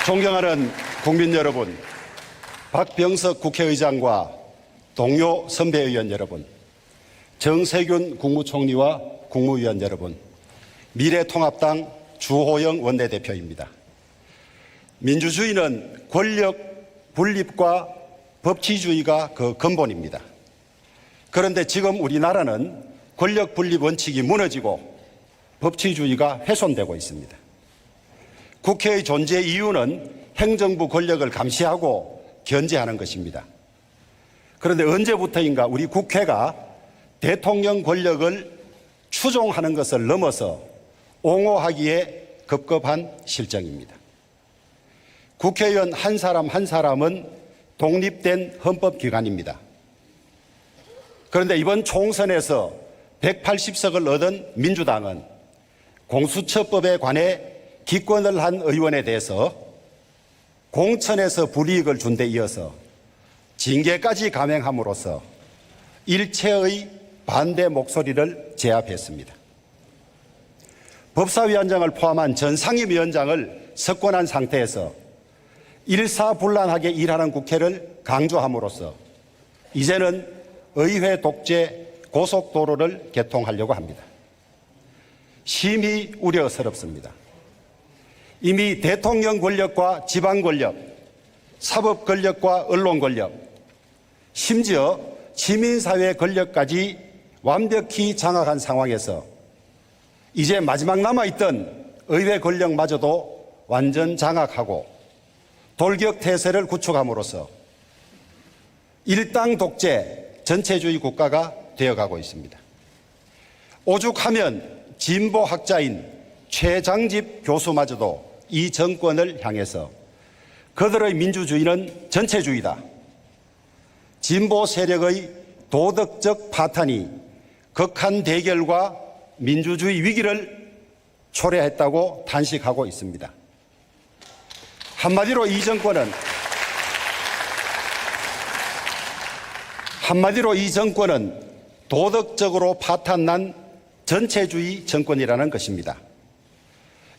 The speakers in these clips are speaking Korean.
존경하는 국민 여러분, 박병석 국회의장과 동료 선배의원 여러분, 정세균 국무총리와 국무위원 여러분, 미래통합당 주호영 원내대표입니다. 민주주의는 권력 분립과 법치주의가 그 근본입니다. 그런데 지금 우리나라는 권력 분립 원칙이 무너지고 법치주의가 훼손되고 있습니다. 국회의 존재 이유는 행정부 권력을 감시하고 견제하는 것입니다. 그런데 언제부터인가 우리 국회가 대통령 권력을 추종하는 것을 넘어서 옹호하기에 급급한 실정입니다. 국회의원 한 사람 한 사람은 독립된 헌법기관입니다. 그런데 이번 총선에서 180석을 얻은 민주당은 공수처법에 관해 기권을 한 의원에 대해서 공천에서 불이익을 준 데 이어서 징계까지 감행함으로써 일체의 반대 목소리를 제압했습니다. 법사위원장을 포함한 전 상임위원장을 석권한 상태에서 일사불란하게 일하는 국회를 강조함으로써 이제는 의회 독재 고속도로를 개통하려고 합니다. 심히 우려스럽습니다. 이미 대통령 권력과 지방 권력, 사법 권력과 언론 권력, 심지어 시민사회 권력까지 완벽히 장악한 상황에서 이제 마지막 남아있던 의회 권력마저도 완전 장악하고 돌격태세를 구축함으로써 일당 독재 전체주의 국가가 되어가고 있습니다. 오죽하면 진보학자인 최장집 교수마저도 이 정권을 향해서 그들의 민주주의는 전체주의다, 진보 세력의 도덕적 파탄이 극한 대결과 민주주의 위기를 초래했다고 탄식하고 있습니다. 한마디로 이 정권은 도덕적으로 파탄난 전체주의 정권이라는 것입니다.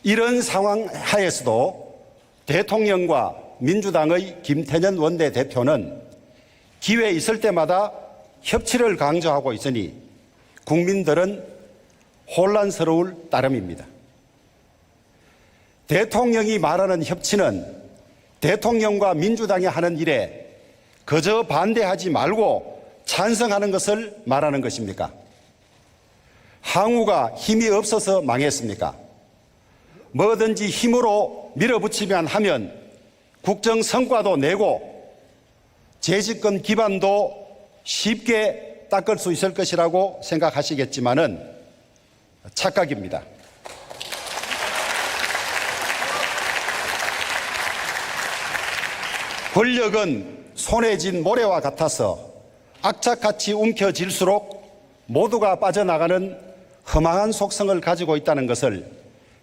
이런 상황 하에서도 대통령과 민주당의 김태년 원내대표는 기회 있을 때마다 협치를 강조하고 있으니 국민들은 혼란스러울 따름입니다. 대통령이 말하는 협치는 대통령과 민주당이 하는 일에 그저 반대하지 말고 찬성하는 것을 말하는 것입니까? 항우가 힘이 없어서 망했습니까? 뭐든지 힘으로 밀어붙이면 하면 국정 성과도 내고 재집권 기반도 쉽게 닦을 수 있을 것이라고 생각하시겠지만은 착각입니다. 권력은 손에 쥔 모래와 같아서 악착같이 움켜질수록 모두가 빠져나가는 허망한 속성을 가지고 있다는 것을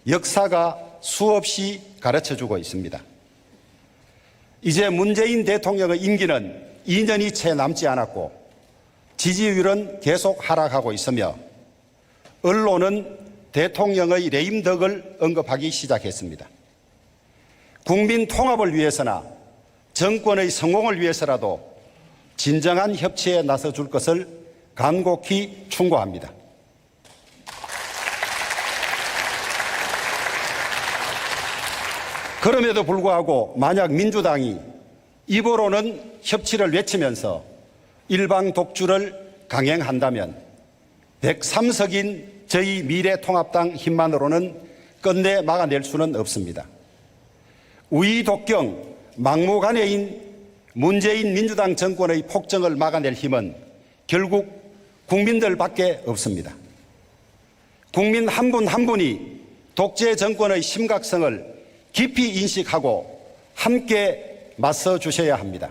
역사가 수없이 가르쳐주고 있습니다. 이제 문재인 대통령의 임기는 2년이 채 남지 않았고 지지율은 계속 하락하고 있으며 언론은 대통령의 레임덕을 언급하기 시작했습니다. 국민 통합을 위해서나 정권의 성공을 위해서라도 진정한 협치에 나서줄 것을 간곡히 충고합니다. 그럼에도 불구하고 만약 민주당이 입으로는 협치를 외치면서 일방 독주를 강행한다면 103석인 저희 미래통합당 힘만으로는 끝내 막아낼 수는 없습니다. 우이독경 막무가내인 문재인 민주당 정권의 폭정을 막아낼 힘은 결국 국민들밖에 없습니다. 국민 한 분 한 분이 독재 정권의 심각성을 깊이 인식하고 함께 맞서 주셔야 합니다.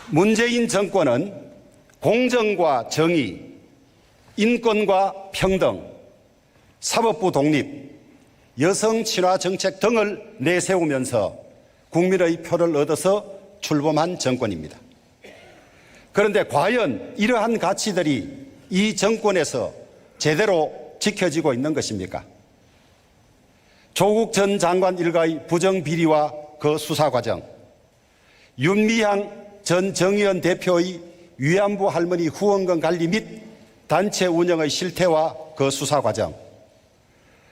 문재인 정권은 공정과 정의, 인권과 평등, 사법부 독립, 여성 친화 정책 등을 내세우면서 국민의 표를 얻어서 출범한 정권입니다. 그런데 과연 이러한 가치들이 이 정권에서 제대로 지켜지고 있는 것입니까? 조국 전 장관 일가의 부정비리와 그 수사 과정, 윤미향 전 정의원 대표의 위안부 할머니 후원금 관리 및 단체 운영의 실태와 그 수사 과정,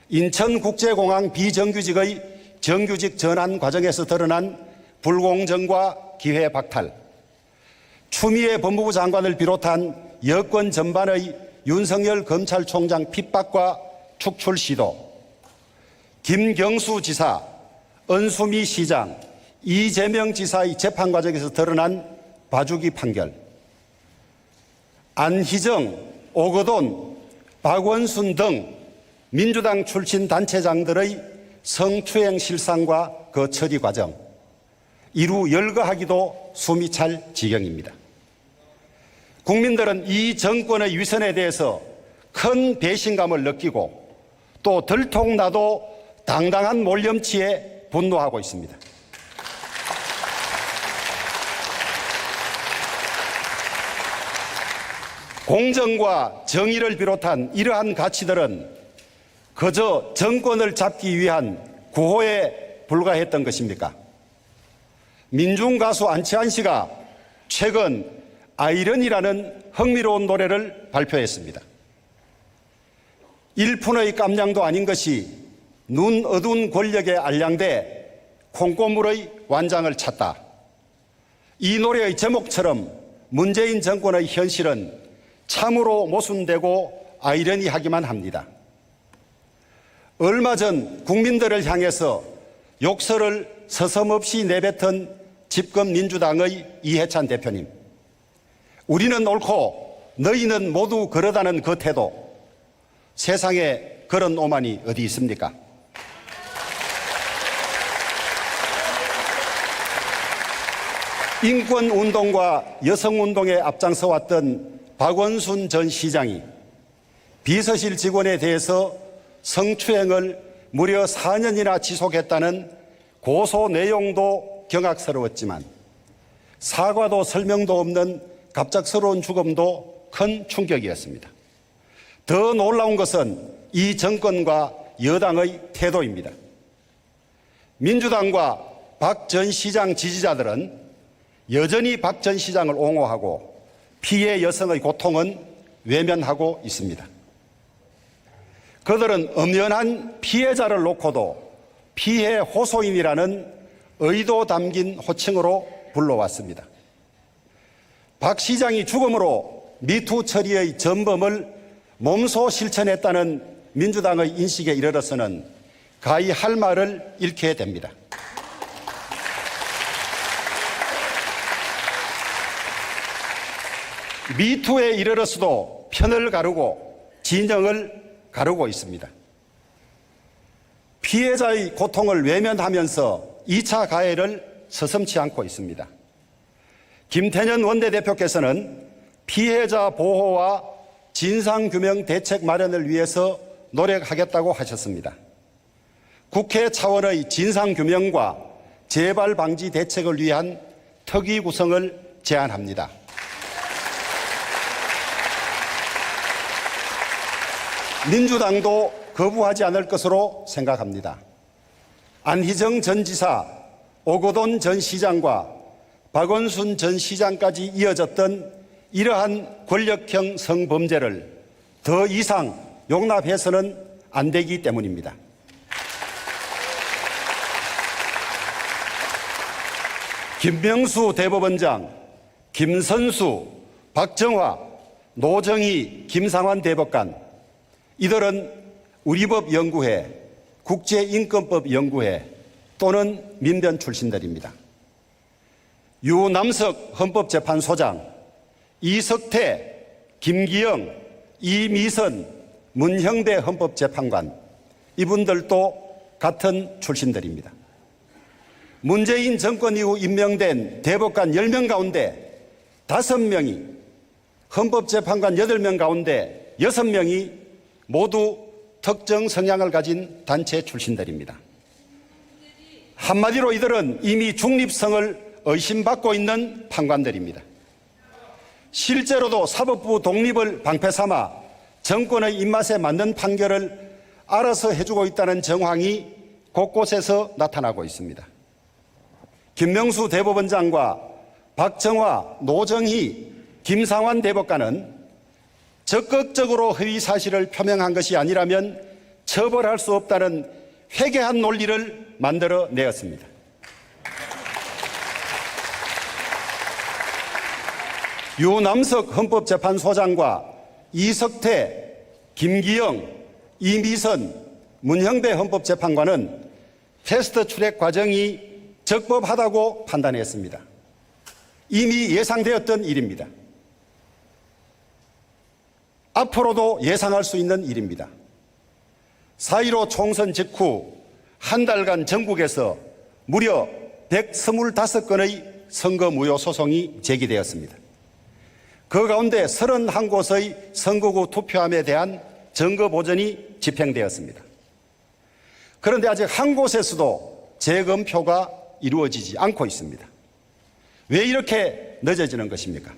인천국제공항 비정규직의 정규직 전환 과정에서 드러난 불공정과 기회 박탈, 추미애 법무부 장관을 비롯한 여권 전반의 윤석열 검찰총장 핍박과 축출 시도, 김경수 지사, 은수미 시장, 이재명 지사의 재판 과정에서 드러난 봐주기 판결, 안희정, 오거돈, 박원순 등 민주당 출신 단체장들의 성추행 실상과 그 처리 과정, 이루 열거하기도 숨이 찰 지경입니다. 국민들은 이 정권의 위선에 대해서 큰 배신감을 느끼고 또 들통나도 당당한 몰염치에 분노하고 있습니다. 공정과 정의를 비롯한 이러한 가치들은 그저 정권을 잡기 위한 구호에 불과했던 것입니까? 민중가수 안치환 씨가 최근 아이러니라는 흥미로운 노래를 발표했습니다. 일푼의 깜냥도 아닌 것이 눈 어두운 권력에 알량돼 콩고물의 완장을 찾다. 이 노래의 제목처럼 문재인 정권의 현실은 참으로 모순되고 아이러니하기만 합니다. 얼마 전 국민들을 향해서 욕설을 서슴없이 내뱉은 집권 민주당의 이해찬 대표님, 우리는 옳고 너희는 모두 그러다는 그 태도, 세상에 그런 오만이 어디 있습니까? 인권운동과 여성운동에 앞장서 왔던 박원순 전 시장이 비서실 직원에 대해서 성추행을 무려 4년이나 지속했다는 고소 내용도 경악스러웠지만 사과도 설명도 없는 갑작스러운 죽음도 큰 충격이었습니다. 더 놀라운 것은 이 정권과 여당의 태도입니다. 민주당과 박 전 시장 지지자들은 여전히 박 전 시장을 옹호하고 피해 여성의 고통은 외면하고 있습니다. 그들은 엄연한 피해자를 놓고도 피해 호소인이라는 의도 담긴 호칭으로 불러왔습니다. 박 시장이 죽음으로 미투 처리의 전범을 몸소 실천했다는 민주당의 인식에 이르러서는 가히 할 말을 잃게 됩니다. 미투에 이르러서도 편을 가르고 진영을 가르고 있습니다. 피해자의 고통을 외면하면서 2차 가해를 서슴지 않고 있습니다. 김태년 원내대표께서는 피해자 보호와 진상규명 대책 마련을 위해서 노력하겠다고 하셨습니다. 국회 차원의 진상규명과 재발 방지 대책을 위한 특위 구성을 제안합니다. 민주당도 거부하지 않을 것으로 생각합니다. 안희정 전 지사, 오거돈 전 시장과 박원순 전 시장까지 이어졌던 이러한 권력형 성범죄를 더 이상 용납해서는 안 되기 때문입니다. 김명수 대법원장, 김선수, 박정화, 노정희, 김상환 대법관, 이들은 우리법연구회, 국제인권법연구회 또는 민변 출신들입니다. 유남석 헌법재판소장, 이석태, 김기영, 이미선, 문형배 헌법재판관, 이분들도 같은 출신들입니다. 문재인 정권 이후 임명된 대법관 10명 가운데 5명이, 헌법재판관 8명 가운데 6명이 모두 특정 성향을 가진 단체 출신들입니다. 한마디로 이들은 이미 중립성을 의심받고 있는 판관들입니다. 실제로도 사법부 독립을 방패 삼아 정권의 입맛에 맞는 판결을 알아서 해주고 있다는 정황이 곳곳에서 나타나고 있습니다. 김명수 대법원장과 박정화, 노정희, 김상환 대법관은 적극적으로 허위 사실을 표명한 것이 아니라면 처벌할 수 없다는 회개한 논리를 만들어내었습니다. 유남석 헌법재판소장과 이석태, 김기영, 이미선, 문형배 헌법재판관은 패스트 트랙 과정이 적법하다고 판단했습니다. 이미 예상되었던 일입니다. 앞으로도 예상할 수 있는 일입니다. 4.15 총선 직후 한 달간 전국에서 무려 125건의 선거무효 소송이 제기되었습니다. 그 가운데 31곳의 선거구 투표함에 대한 증거 보전이 집행되었습니다. 그런데 아직 한 곳에서도 재검표가 이루어지지 않고 있습니다. 왜 이렇게 늦어지는 것입니까?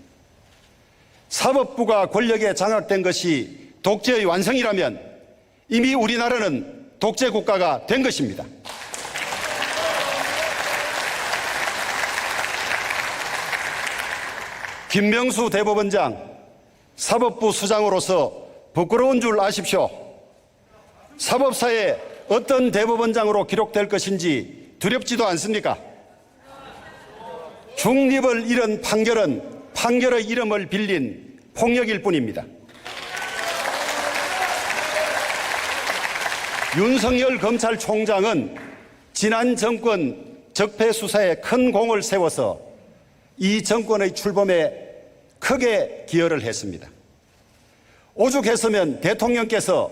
사법부가 권력에 장악된 것이 독재의 완성이라면 이미 우리나라는 독재 국가가 된 것입니다. 김명수 대법원장, 사법부 수장으로서 부끄러운 줄 아십시오. 사법사에 어떤 대법원장으로 기록될 것인지 두렵지도 않습니까? 중립을 잃은 판결은 판결의 이름을 빌린 폭력일 뿐입니다. 윤석열 검찰총장은 지난 정권 적폐 수사에 큰 공을 세워서 이 정권의 출범에 크게 기여를 했습니다. 오죽했으면 대통령께서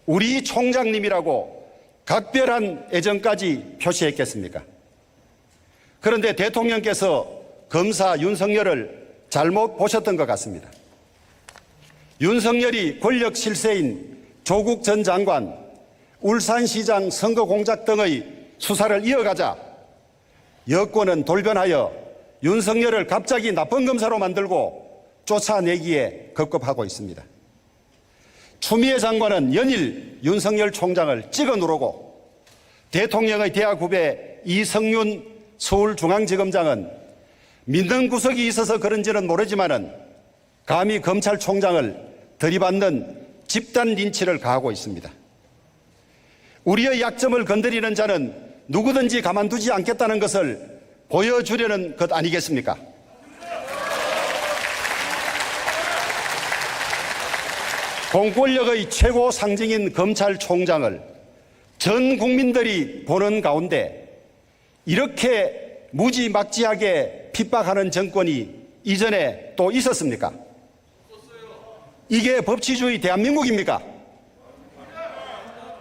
우리 총장님이라고 각별한 애정까지 표시했겠습니까? 그런데 대통령께서 검사 윤석열을 잘못 보셨던 것 같습니다. 윤석열이 권력 실세인 조국 전 장관, 울산시장 선거 공작 등의 수사를 이어가자 여권은 돌변하여 윤석열을 갑자기 나쁜 검사로 만들고 쫓아내기에 급급하고 있습니다. 추미애 장관은 연일 윤석열 총장을 찍어 누르고 대통령의 대학 후배 이성윤 서울중앙지검장은 믿는 구석이 있어서 그런지는 모르지만은 감히 검찰총장을 들이받는 집단 린치를 가하고 있습니다. 우리의 약점을 건드리는 자는 누구든지 가만두지 않겠다는 것을 보여주려는 것 아니겠습니까? 공권력의 최고 상징인 검찰총장을 전 국민들이 보는 가운데 이렇게 무지막지하게 핍박하는 정권이 이전에 또 있었습니까? 이게 법치주의 대한민국입니까?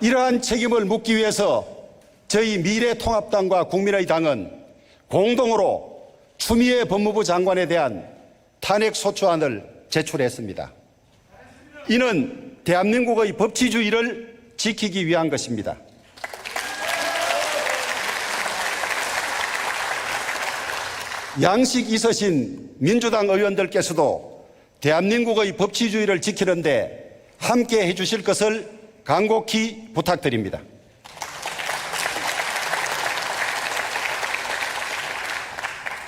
이러한 책임을 묻기 위해서 저희 미래통합당과 국민의 당은 공동으로 추미애 법무부 장관에 대한 탄핵소추안을 제출했습니다. 이는 대한민국의 법치주의를 지키기 위한 것입니다. 양식 있으신 민주당 의원들께서도 대한민국의 법치주의를 지키는데 함께 해주실 것을 간곡히 부탁드립니다.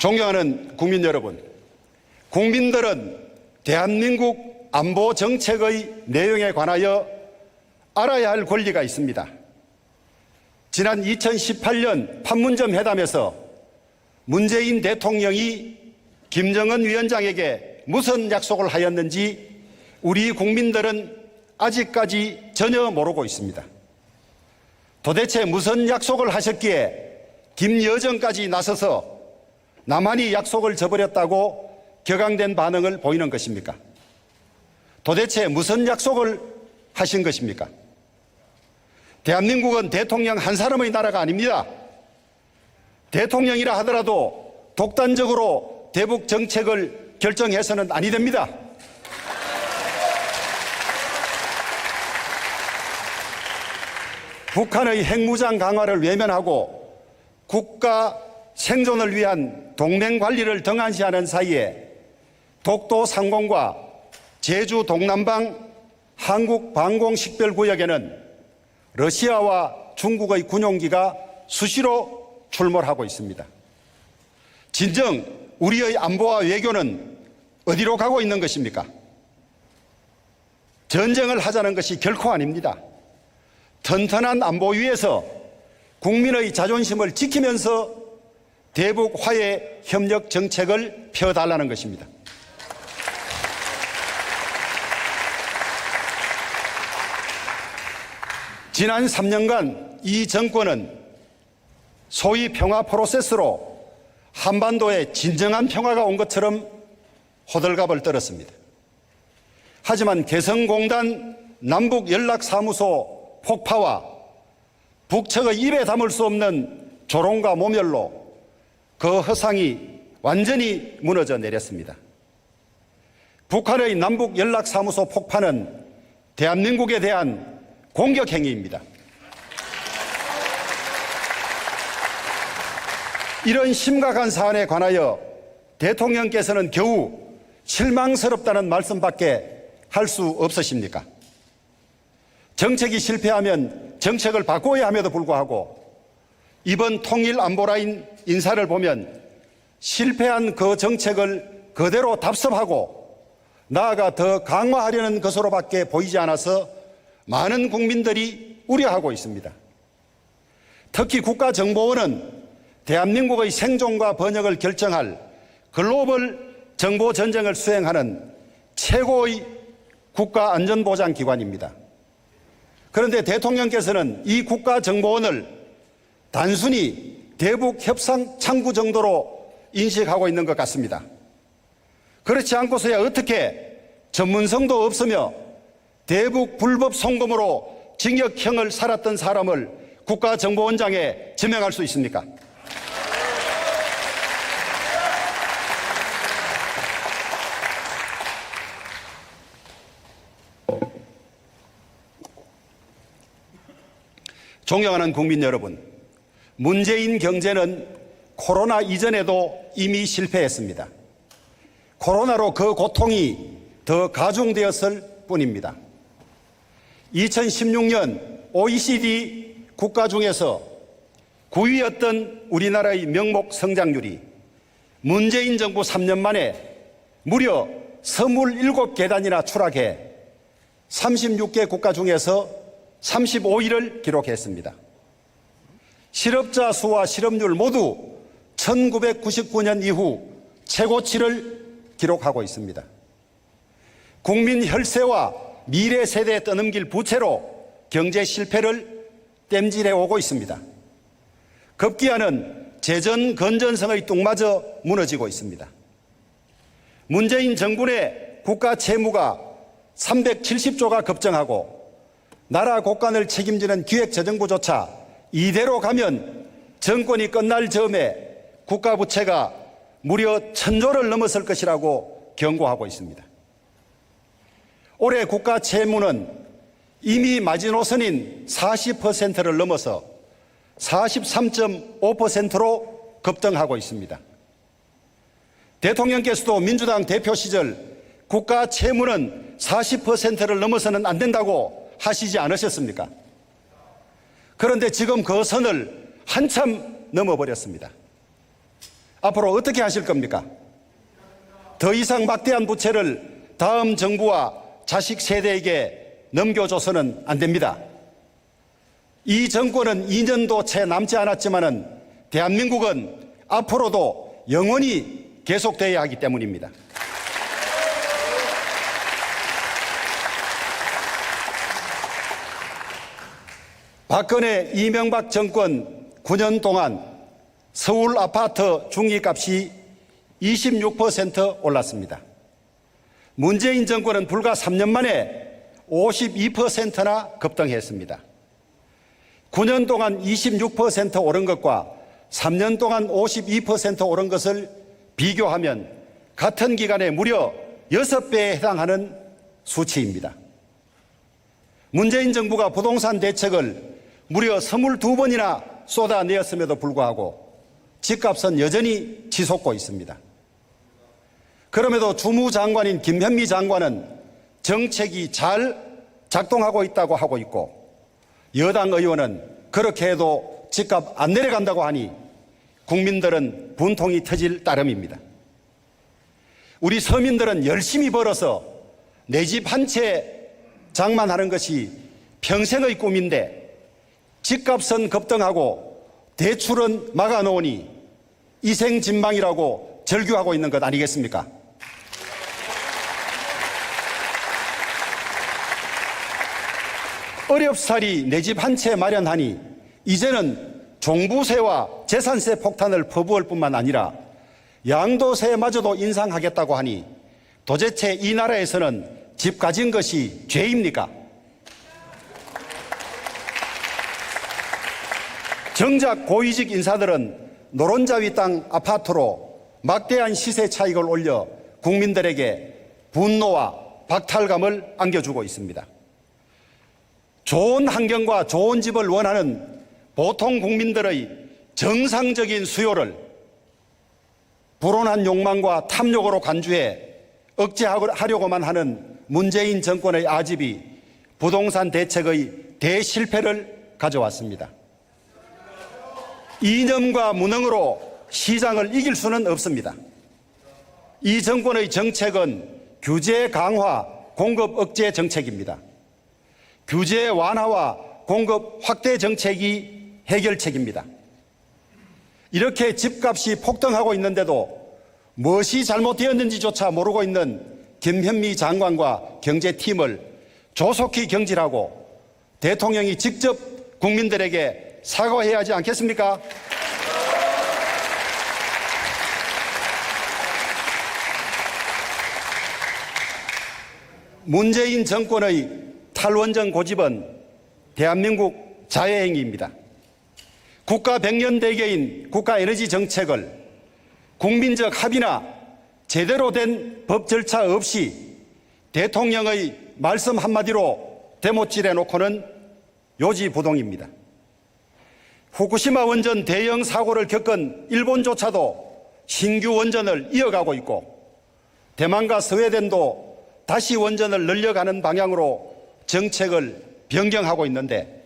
존경하는 국민 여러분, 국민들은 대한민국 안보 정책의 내용에 관하여 알아야 할 권리가 있습니다. 지난 2018년 판문점 회담에서 문재인 대통령이 김정은 위원장에게 무슨 약속을 하였는지 우리 국민들은 아직까지 전혀 모르고 있습니다. 도대체 무슨 약속을 하셨기에 김여정까지 나서서 남한이 약속을 저버렸다고 격앙된 반응을 보이는 것입니까? 도대체 무슨 약속을 하신 것입니까? 대한민국은 대통령 한 사람의 나라가 아닙니다. 대통령이라 하더라도 독단적으로 대북 정책을 결정해서는 아니 됩니다. 북한의 핵무장 강화를 외면하고 국가 생존을 위한 동맹 관리를 등한시하는 사이에 독도 상공과 제주 동남방 한국 방공식별구역에는 러시아와 중국의 군용기가 수시로 출몰하고 있습니다. 진정 우리의 안보와 외교는 어디로 가고 있는 것입니까? 전쟁을 하자는 것이 결코 아닙니다. 튼튼한 안보 위에서 국민의 자존심을 지키면서 대북 화해 협력 정책을 펴달라는 것입니다. 지난 3년간 이 정권은 소위 평화 프로세스로 한반도에 진정한 평화가 온 것처럼 호들갑을 떨었습니다. 하지만 개성공단 남북연락사무소 폭파와 북측의 입에 담을 수 없는 조롱과 모멸로 그 허상이 완전히 무너져 내렸습니다. 북한의 남북연락사무소 폭파는 대한민국에 대한 공격 행위입니다. 이런 심각한 사안에 관하여 대통령께서는 겨우 실망스럽다는 말씀밖에 할 수 없으십니까? 정책이 실패하면 정책을 바꿔야 함에도 불구하고 이번 통일안보라인 인사를 보면 실패한 그 정책을 그대로 답습하고 나아가 더 강화하려는 것으로밖에 보이지 않아서 많은 국민들이 우려하고 있습니다. 특히 국가정보원은 대한민국의 생존과 번영을 결정할 글로벌 정보전쟁을 수행하는 최고의 국가안전보장기관입니다. 그런데 대통령께서는 이 국가정보원을 단순히 대북협상 창구 정도로 인식하고 있는 것 같습니다. 그렇지 않고서야 어떻게 전문성도 없으며 대북 불법 송금으로 징역형을 살았던 사람을 국가정보원장에 지명할 수 있습니까? 존경하는 국민 여러분, 문재인 경제는 코로나 이전에도 이미 실패했습니다. 코로나로 그 고통이 더 가중되었을 뿐입니다. 2016년 OECD 국가 중에서 9위였던 우리나라의 명목 성장률이 문재인 정부 3년 만에 무려 27계단이나 추락해 36개 국가 중에서 35위를 기록했습니다. 실업자 수와 실업률 모두 1999년 이후 최고치를 기록하고 있습니다. 국민 혈세와 미래 세대에 떠넘길 부채로 경제 실패를 땜질해 오고 있습니다. 급기야는 재정 건전성의 뚝마저 무너지고 있습니다. 문재인 정부 내 국가 채무가 370조가 급증하고 나라 곳간을 책임지는 기획재정부조차 이대로 가면 정권이 끝날 즈음에 국가 부채가 무려 1000조를 넘어설 것이라고 경고하고 있습니다. 올해 국가 채무는 이미 마지노선인 40%를 넘어서 43.5%로 급등하고 있습니다. 대통령께서도 민주당 대표 시절 국가 채무는 40%를 넘어서는 안 된다고 하시지 않으셨습니까? 그런데 지금 그 선을 한참 넘어버렸습니다. 앞으로 어떻게 하실 겁니까? 더 이상 막대한 부채를 다음 정부와 자식 세대에게 넘겨줘서는 안 됩니다. 이 정권은 2년도 채 남지 않았지만은 대한민국은 앞으로도 영원히 계속되어야 하기 때문입니다. 박근혜 이명박 정권 9년 동안 서울 아파트 중위값이 26% 올랐습니다. 문재인 정권은 불과 3년 만에 52%나 급등했습니다. 9년 동안 26% 오른 것과 3년 동안 52% 오른 것을 비교하면 같은 기간에 무려 6배에 해당하는 수치입니다. 문재인 정부가 부동산 대책을 무려 22번이나 쏟아내었음에도 불구하고 집값은 여전히 치솟고 있습니다. 그럼에도 주무장관인 김현미 장관은 정책이 잘 작동하고 있다고 하고 있고, 여당 의원은 그렇게 해도 집값 안 내려간다고 하니 국민들은 분통이 터질 따름입니다. 우리 서민들은 열심히 벌어서 내 집 한 채 장만하는 것이 평생의 꿈인데 집값은 급등하고 대출은 막아놓으니 이생진망이라고 절규하고 있는 것 아니겠습니까? 어렵사리 내 집 한 채 마련하니 이제는 종부세와 재산세 폭탄을 퍼부을 뿐만 아니라 양도세마저도 인상하겠다고 하니 도대체 이 나라에서는 집 가진 것이 죄입니까? 정작 고위직 인사들은 노른자위 땅 아파트로 막대한 시세 차익을 올려 국민들에게 분노와 박탈감을 안겨주고 있습니다. 좋은 환경과 좋은 집을 원하는 보통 국민들의 정상적인 수요를 불온한 욕망과 탐욕으로 간주해 억제하려고만 하는 문재인 정권의 아집이 부동산 대책의 대실패를 가져왔습니다. 이념과 무능으로 시장을 이길 수는 없습니다. 이 정권의 정책은 규제 강화, 공급 억제 정책입니다. 규제 완화와 공급 확대 정책이 해결책입니다. 이렇게 집값이 폭등하고 있는데도 무엇이 잘못되었는지조차 모르고 있는 김현미 장관과 경제팀을 조속히 경질하고 대통령이 직접 국민들에게 사과해야 하지 않겠습니까? 문재인 정권의 탈원전 고집은 대한민국 자해행위입니다. 국가 백년대계인 국가에너지 정책을 국민적 합의나 제대로 된 법 절차 없이 대통령의 말씀 한마디로 대못질해 놓고는 요지부동입니다. 후쿠시마 원전 대형 사고를 겪은 일본조차도 신규 원전을 이어가고 있고 대만과 스웨덴도 다시 원전을 늘려가는 방향으로 정책을 변경하고 있는데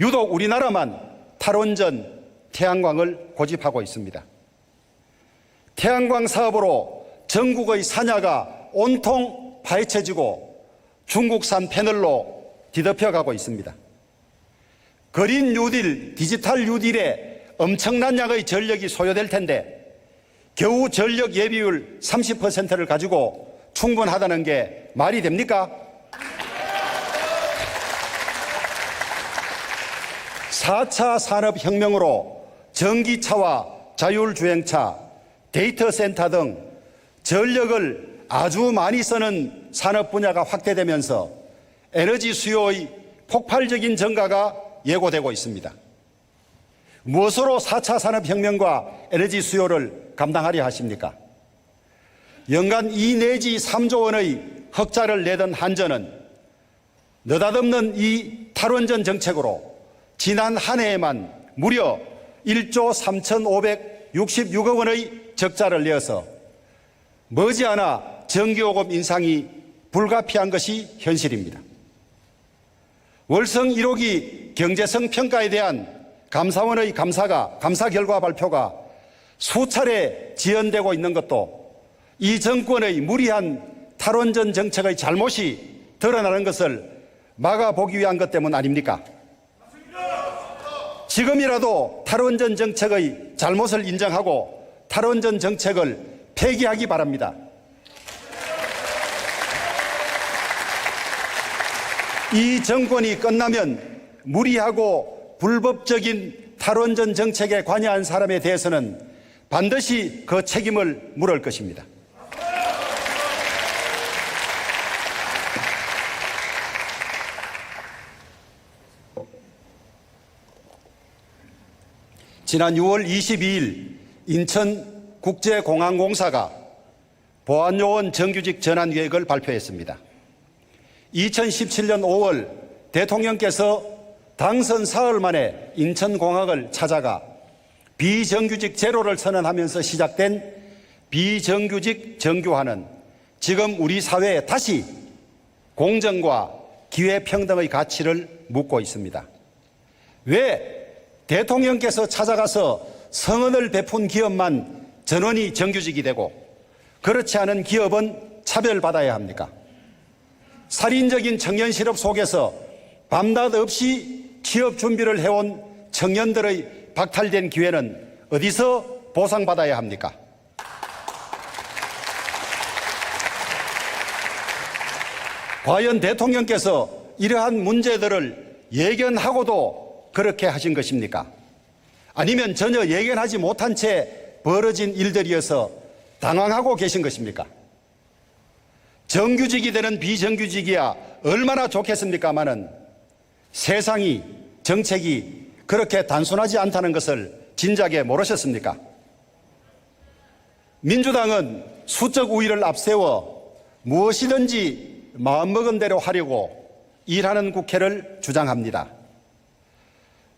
유독 우리나라만 탈원전 태양광을 고집하고 있습니다. 태양광 사업으로 전국의 산야가 온통 파헤쳐지고 중국산 패널로 뒤덮여가고 있습니다. 그린 뉴딜, 디지털 뉴딜에 엄청난 양의 전력이 소요될 텐데 겨우 전력 예비율 30%를 가지고 충분하다는 게 말이 됩니까? 4차 산업혁명으로 전기차와 자율주행차, 데이터 센터 등 전력을 아주 많이 쓰는 산업 분야가 확대되면서 에너지 수요의 폭발적인 증가가 예고되고 있습니다. 무엇으로 4차 산업혁명과 에너지 수요를 감당하려 하십니까? 연간 2 내지 3조 원의 흑자를 내던 한전은 느닷없는 이 탈원전 정책으로 지난 한 해에만 무려 1조 3,566억 원의 적자를 내어서 머지않아 전기요금 인상이 불가피한 것이 현실입니다. 월성 1호기 경제성 평가에 대한 감사원의 감사 결과 발표가 수차례 지연되고 있는 것도 이 정권의 무리한 탈원전 정책의 잘못이 드러나는 것을 막아보기 위한 것 때문 아닙니까? 지금이라도 탈원전 정책의 잘못을 인정하고 탈원전 정책을 폐기하기 바랍니다. 이 정권이 끝나면 무리하고 불법적인 탈원전 정책에 관여한 사람에 대해서는 반드시 그 책임을 물을 것입니다. 지난 6월 22일 인천국제공항공사가 보안요원 정규직 전환 계획을 발표했습니다. 2017년 5월 대통령께서 당선 사흘 만에 인천공항을 찾아가 비정규직 제로를 선언하면서 시작된 비정규직 정규화는 지금 우리 사회에 다시 공정과 기회평등의 가치를 묻고 있습니다. 왜 대통령께서 찾아가서 성恩을 베푼 기업만 전원이 정규직이 되고 그렇지 않은 기업은 차별받아야 합니까? 살인적인 청년 실업 속에서 밤낮 없이 취업 준비를 해온 청년들의 박탈된 기회는 어디서 보상받아야 합니까? 과연 대통령께서 이러한 문제들을 예견하고도 그렇게 하신 것입니까? 아니면 전혀 예견하지 못한 채 벌어진 일들이어서 당황하고 계신 것입니까? 정규직이 되는 비정규직이야 얼마나 좋겠습니까마는 세상이, 정책이 그렇게 단순하지 않다는 것을 진작에 모르셨습니까? 민주당은 수적 우위를 앞세워 무엇이든지 마음먹은 대로 하려고 일하는 국회를 주장합니다.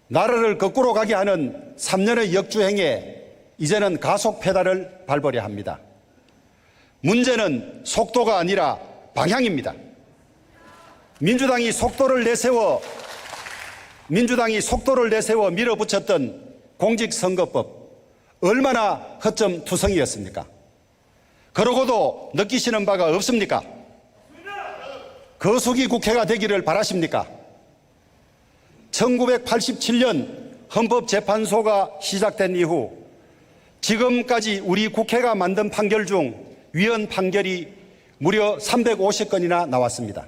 나라를 거꾸로 가게 하는 3년의 역주행에 이제는 가속 페달을 밟으려 합니다. 문제는 속도가 아니라 방향입니다. 민주당이 속도를 내세워 밀어붙였던 공직선거법 얼마나 허점투성이었습니까? 그러고도 느끼시는 바가 없습니까? 거수기 국회가 되기를 바라십니까? 1987년 헌법재판소가 시작된 이후 지금까지 우리 국회가 만든 판결 중 위헌 판결이 무려 350건이나 나왔습니다.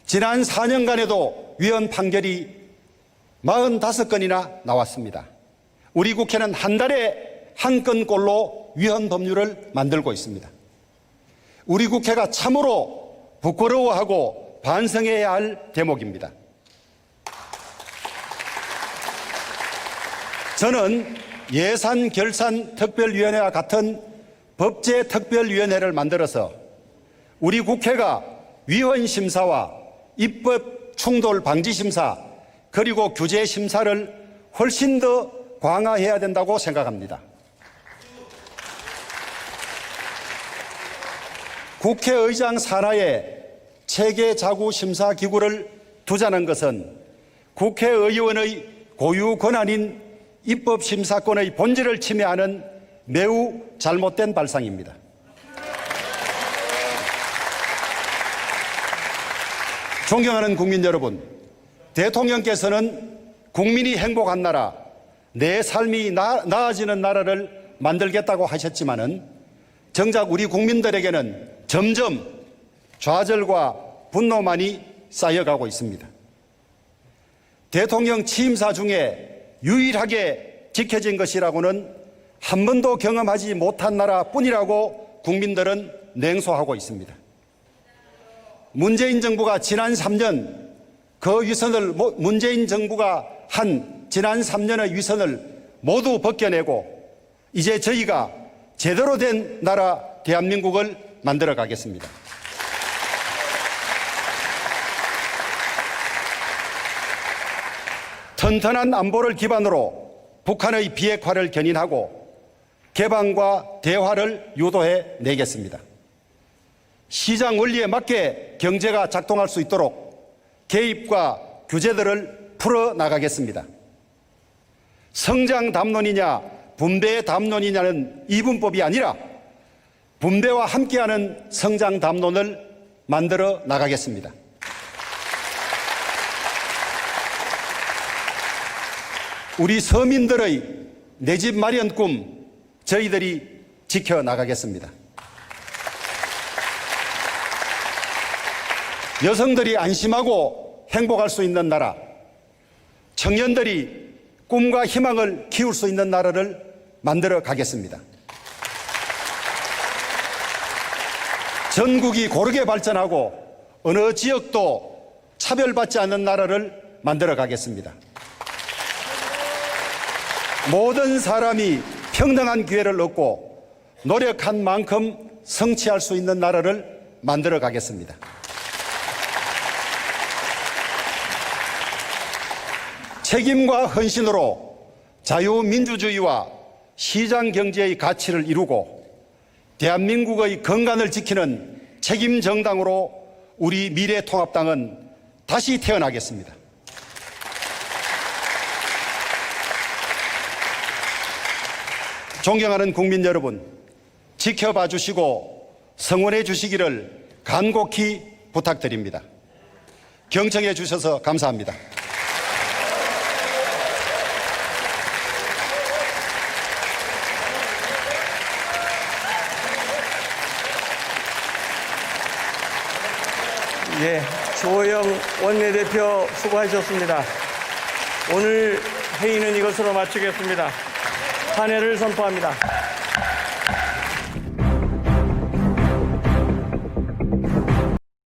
지난 4년간에도 위헌 판결이 45건이나 나왔습니다. 우리 국회는 한 달에 한 건꼴로 위헌 법률을 만들고 있습니다. 우리 국회가 참으로 부끄러워하고 반성해야 할 대목입니다. 저는 예산결산특별위원회와 같은 법제특별위원회를 만들어서 우리 국회가 위헌심사와 입법충돌방지심사 그리고 규제심사를 훨씬 더 강화해야 된다고 생각합니다. 국회의장 산하에 체계자구심사기구를 두자는 것은 국회의원의 고유 권한인 입법심사권의 본질을 침해하는 매우 잘못된 발상입니다. 존경하는 국민 여러분, 대통령께서는 국민이 행복한 나라, 내 삶이 나아지는 나라를 만들겠다고 하셨지만은 정작 우리 국민들에게는 점점 좌절과 분노만이 쌓여가고 있습니다. 대통령 취임사 중에 유일하게 지켜진 것이라고는 한 번도 경험하지 못한 나라뿐이라고 국민들은 냉소하고 있습니다. 문재인 정부가 지난 3년 그 위선을 문재인 정부가 한 지난 3년의 위선을 모두 벗겨내고 이제 저희가 제대로 된 나라 대한민국을 만들어 가겠습니다. 튼튼한 안보를 기반으로 북한의 비핵화를 견인하고 개방과 대화를 유도해 내겠습니다. 시장 원리에 맞게 경제가 작동할 수 있도록 개입과 규제들을 풀어나가겠습니다. 성장 담론이냐 분배 담론이냐는 이분법이 아니라 분배와 함께하는 성장 담론을 만들어 나가겠습니다. 우리 서민들의 내 집 마련 꿈 저희들이 지켜나가겠습니다. 여성들이 안심하고 행복할 수 있는 나라, 청년들이 꿈과 희망을 키울 수 있는 나라를 만들어 가겠습니다. 전국이 고르게 발전하고 어느 지역도 차별받지 않는 나라를 만들어 가겠습니다. 모든 사람이 평등한 기회를 얻고 노력한 만큼 성취할 수 있는 나라를 만들어 가겠습니다. 책임과 헌신으로 자유민주주의와 시장경제의 가치를 이루고 대한민국의 건강을 지키는 책임정당으로 우리 미래통합당은 다시 태어나겠습니다. 존경하는 국민 여러분, 지켜봐 주시고 성원해 주시기를 간곡히 부탁드립니다. 경청해 주셔서 감사합니다. 예, 주호영 원내대표 수고하셨습니다. 오늘 회의는 이것으로 마치겠습니다. 탄핵을 선포합니다.